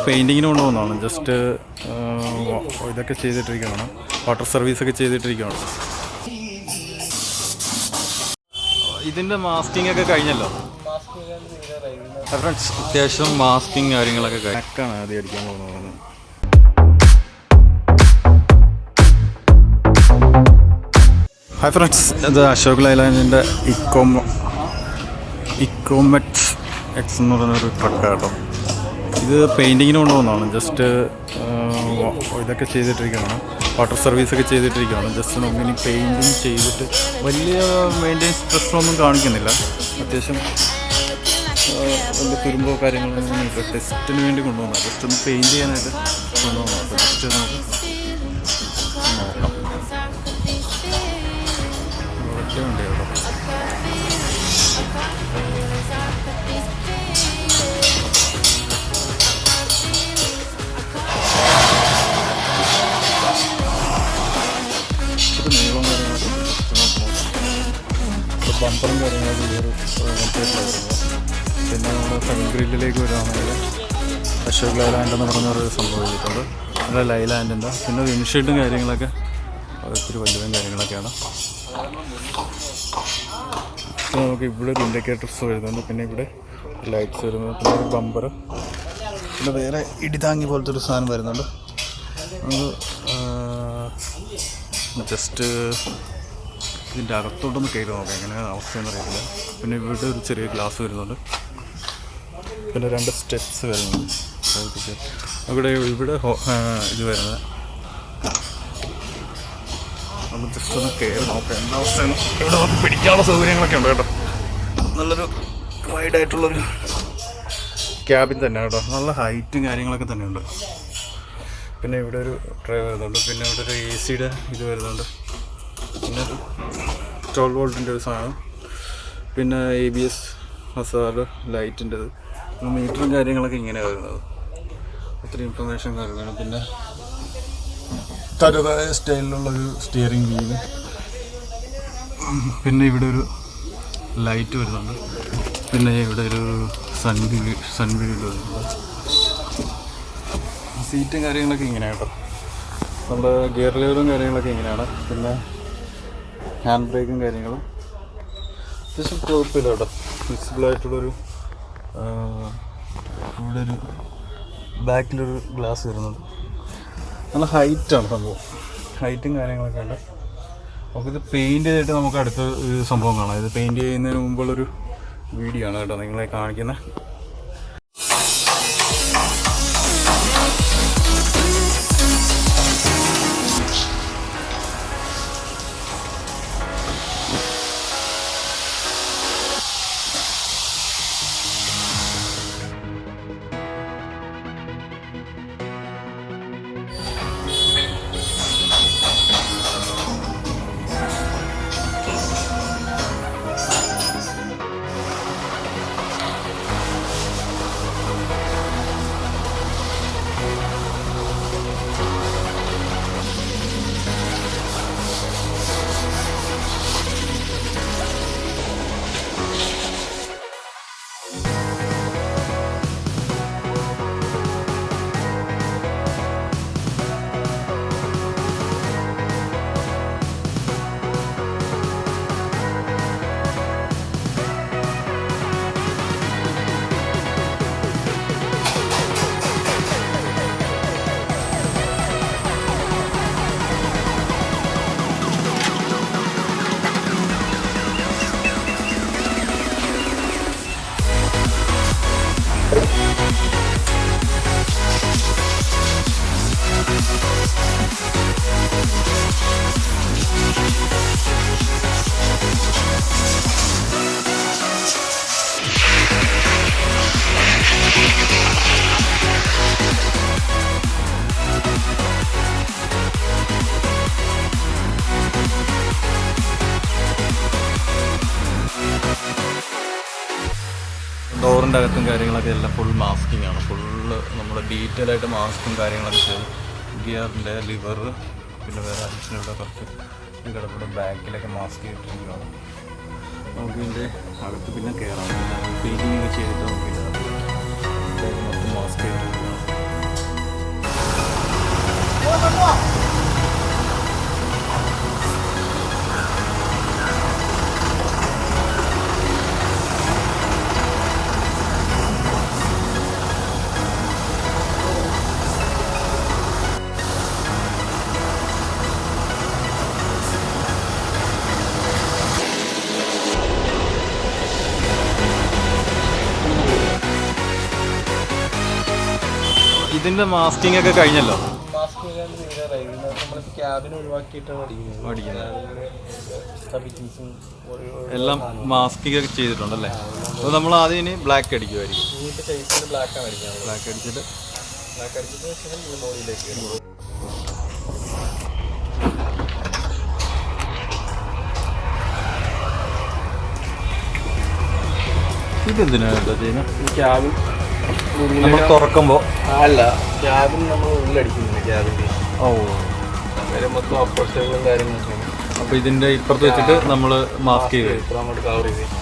പെയിൻറ്റിങ്ങിന് കൊണ്ടുപോകുന്നതാണ്. Just ഇതൊക്കെ ചെയ്തിട്ടിരിക്കുകയാണ്, water സർവീസൊക്കെ ചെയ്തിട്ടിരിക്കുകയാണ്. ഇതിൻ്റെ masking ഒക്കെ കഴിഞ്ഞല്ലോ ഫ്രണ്ട്സ്. അത്യാവശ്യം മാസ്കിങ് കാര്യങ്ങളൊക്കെ കഴിഞ്ഞാണ് ആദ്യം അടിക്കാൻ പോകുന്നത്. ഹായ് ഫ്രണ്ട്സ്, ഇത് അശോക് ലൈലാൻഡിൻ്റെ ഇക്കോമെറ്റ് എക്സ് എന്ന് പറയുന്നൊരു ട്രക്കാണ് കേട്ടോ. ഇത് പെയിൻറ്റിങ്ങിന് കൊണ്ടുപോകുന്നതാണ്. ജസ്റ്റ് ഇതൊക്കെ ചെയ്തിട്ടിരിക്കുകയാണ്, വാട്ടർ സർവീസൊക്കെ ചെയ്തിട്ടിരിക്കുകയാണ്. ജസ്റ്റ് നമുക്കിനി പെയിൻറ്റിങ് ചെയ്തിട്ട് വലിയ മെയിൻ്റെനൻസ് പ്രശ്നമൊന്നും കാണിക്കുന്നില്ല. അത്യാവശ്യം വലിയ തുരുമ്പോ കാര്യങ്ങളൊന്നും ഇല്ല. ടെസ്റ്റിന് വേണ്ടി കൊണ്ടുപോകുന്നത്, ജസ്റ്റ് ഒന്ന് പെയിൻറ്റ് ചെയ്യാനായിട്ട് കൊണ്ടുപോകുന്നത്. അപ്പോൾ ജസ്റ്റ് നമുക്ക് നോക്കാം. ഇവിടെയൊക്കെ ഉണ്ട് കേട്ടോ. നീളം കാര്യങ്ങളൊക്കെ ബമ്പറും കാര്യങ്ങളൊക്കെ ഈ ഒരു പിന്നെ നമ്മൾ ഫ്രണ്ട് ഗ്രില്ലിലേക്ക് വരുവാണെങ്കിൽ അശോക് ലൈലാൻഡ് എന്ന് പറഞ്ഞൊരു സംഭവം ചെയ്തിട്ടുണ്ട്. നമ്മുടെ ലൈലാൻഡിൻ്റെ പിന്നെ വിൻഷീൽഡും കാര്യങ്ങളൊക്കെ ഒത്തിരി വലുതും കാര്യങ്ങളൊക്കെയാണ്. അപ്പോൾ നമുക്ക് ഇവിടെ ഒരു ഇൻഡിക്കേറ്റർസ് വരുന്നുണ്ട്, പിന്നെ ഇവിടെ ലൈറ്റ്സ് വരുന്നത്, പിന്നെ ഒരു ബമ്പർ, പിന്നെ വേറെ ഇടിതാങ്ങി പോലത്തെ ഒരു സാധനം വരുന്നുണ്ട്. നമുക്ക് ജസ്റ്റ് ഇതിൻ്റെ അകത്തോട്ടൊന്ന് കയറി നോക്കാം എങ്ങനെയാണ് അവസ്ഥയെന്ന് അറിയത്തില്ല. പിന്നെ ഇവിടെ ഒരു ചെറിയ ഗ്ലാസ് വരുന്നുണ്ട്, പിന്നെ 2 സ്റ്റെപ്സ് വരുന്നുണ്ട്. ഇവിടെ ഇത് വരുന്നത് നമ്മൾ ജസ്റ്റ് ഒന്ന് കയറി നോക്കാം എന്താ അവസ്ഥയാണ്. ഇവിടെ നമുക്ക് പിടിക്കാനുള്ള സൗകര്യങ്ങളൊക്കെ ഉണ്ട് കേട്ടോ. നല്ലൊരു വൈഡായിട്ടുള്ളൊരു ക്യാബിൻ തന്നെ കേട്ടോ. നല്ല ഹൈറ്റും കാര്യങ്ങളൊക്കെ തന്നെയുണ്ട്. പിന്നെ ഇവിടെ ഒരു ട്രേ വരുന്നുണ്ട്, പിന്നെ ഇവിടെ ഒരു AC-യുടെ ഇത് വരുന്നുണ്ട്, പിന്നെ 12 വോൾട്ടിൻ്റെ ഒരു സാധനം, പിന്നെ ABS മസാല ലൈറ്റിൻ്റെത്, മീറ്ററും കാര്യങ്ങളൊക്കെ ഇങ്ങനെ വരുന്നത്. ഒത്തിരി ഇൻഫർമേഷൻ കാര്യങ്ങളാണ്. പിന്നെ തരുതായ സ്റ്റൈലിലുള്ളൊരു സ്റ്റിയറിംഗ് വീല്, പിന്നെ ഇവിടെ ഒരു ലൈറ്റ് വരുന്നുണ്ട്, പിന്നെ ഇവിടെ ഒരു സൺവീൽ വരുന്നുണ്ട്. സീറ്റും കാര്യങ്ങളൊക്കെ ഇങ്ങനെയാണ് കേട്ടോ. നമ്മുടെ ഗിയർ ലെവലും കാര്യങ്ങളൊക്കെ ഇങ്ങനെയാണ്. പിന്നെ ഹാൻഡ് ബ്രേക്കും കാര്യങ്ങളും അത്യാവശ്യം കുഴപ്പമില്ല കേട്ടോ. വിസിബിളായിട്ടുള്ളൊരു ഇവിടെ ഒരു ബാക്കിലൊരു ഗ്ലാസ് വരുന്നുണ്ട്. നല്ല ഹൈറ്റാണ് സംഭവം, ഹൈറ്റും കാര്യങ്ങളൊക്കെ ഉണ്ട്. നമുക്കിത് പെയിൻറ്റ് ചെയ്തിട്ട് നമുക്ക് അടുത്ത ഒരു സംഭവം കാണാം. ഇത് പെയിൻറ്റ് ചെയ്യുന്നതിന് മുമ്പുള്ളൊരു വീഡിയോ ആണ് കേട്ടോ നിങ്ങളെ കാണിക്കുന്നത്. ഡോറിൻ്റെ അകത്തും കാര്യങ്ങളൊക്കെ എല്ലാം ഫുൾ മാസ്കിംഗ് ആണ്. ഫുള്ള് നമ്മൾ ഡീറ്റെയിൽ ആയിട്ട് മാസ്കും കാര്യങ്ങളൊക്കെ ചെയ്ത് ഗിയറിൻ്റെ ലിവർ, പിന്നെ വേറെ അഡീഷണൽ കുറച്ച് കിടക്കുന്ന ബാക്കിലൊക്കെ മാസ്ക് ചെയ്തിട്ടുണ്ടാണ്. നമുക്ക് ഇതിൻ്റെ അകത്ത് പിന്നെ കയറാം. പെയിൻറ്റിങ് ഒക്കെ ചെയ്തിട്ട് നമുക്ക് മൊത്തം മാസ്ക് ചെയ്തിട്ടുണ്ടാകും. ഇതിന്റെ മാസ്കിംഗ് ഒക്കെ കഴിഞ്ഞല്ലോ. എല്ലാം മാസ്കിംഗ് ഒക്കെ ചെയ്തിട്ടുണ്ടല്ലേ. അപ്പോൾ നമ്മൾ ആദ്യം ഇനി ബ്ലാക്ക് അടിക്കുമായിരിക്കും. ബ്ലാക്ക് അടിച്ചിട്ട് ഇതെന്തിനാ ചെയ്യുന്നത്? നമ്മൾ തുറക്കുമ്പോൾ അല്ല, ക്യാബിൻ നമ്മൾ ഉള്ളിലടിക്കുന്നില്ല. ക്യാബിൻ്റെ മൊത്തം അപ്രോച്ചുകളും കാര്യങ്ങളൊക്കെയാണ്. അപ്പോൾ ഇതിൻ്റെ ഇപ്പുറത്ത് വെച്ചിട്ട് നമ്മൾ മാസ്ക് ചെയ്ത് ഇപ്പോൾ അങ്ങോട്ട് കവർ ചെയ്ത്